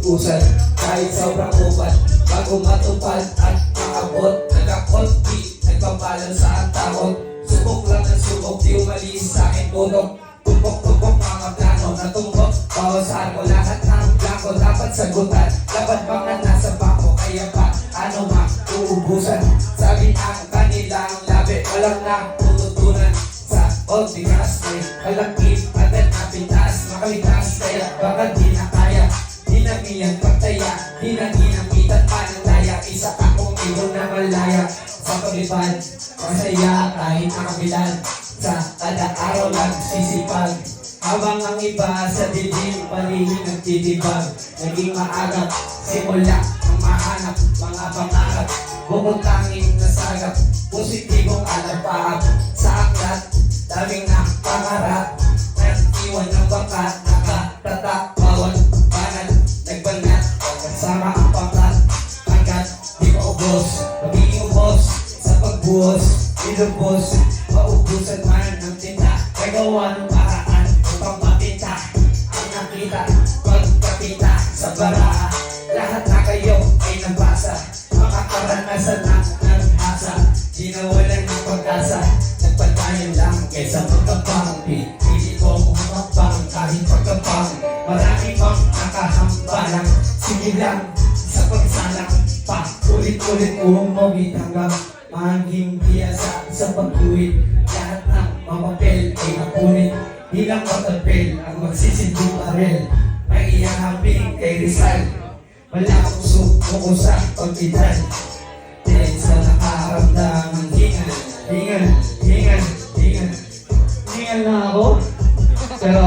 usad kahit sobrang upat. Bago matupad at maabot, nagkakonti, nagpapalan sa ang takot. Subok lang ng subok, di umalis sa akin putok. Tupok-tupok mga plano na tumbok. Bawasan ko lahat ng blanco, dapat sagutan. Dapat bang na nasa bako, kaya pa ano nga uubusan. Sabi ang kanilang labi, walang natututunan. Sa old bigas may kalakip at napitas. Makalitas kaya baka di na kaya. Di na miyang pagtaya, di na ginamitan pa ng laya. Isa akong ibon na malaya sa paglipad. Masaya kahit nakabilan. Sa kada araw lang sisipag. Habang ang iba sa dilim palihim nagtitibag. Naging maagap, simula ng mahanap mga pangarap. Bukod tanging nasagap, positibong alapaap. Sa aklat, daming pangarap. Nag-iwan ng bakat, nakatatak, bawat banat. Nagbanat, kasama ang pangkat. Hanggat di maubos, magiging ubos sa pagbuhos. Ilubos, maubusan man ng tinta. Kagawa ng paraan upang mapinta. Ang nakita, pagkapita sa bara. Lahat na kayo ay nabasa. Mga karanasan na nag-asa. Ginawalan ng pag-asa. Nagpatayan lang kaysa magkapang. Pili ko kumapang kahit pagkapang. Marami pang nakahambalang. Sige lang sa pagsalang pa. Ulit-ulit umawit hanggang maging biyasa sa pagtuwid. Lahat ng mamapel ay napunit. Di lang matapel ang magsisindong arel. May ihahambing kay Rizal. Wala akong suko sa pagpitan. Dahil sa nakaramdam ng hingal. Hingal na ako. Pero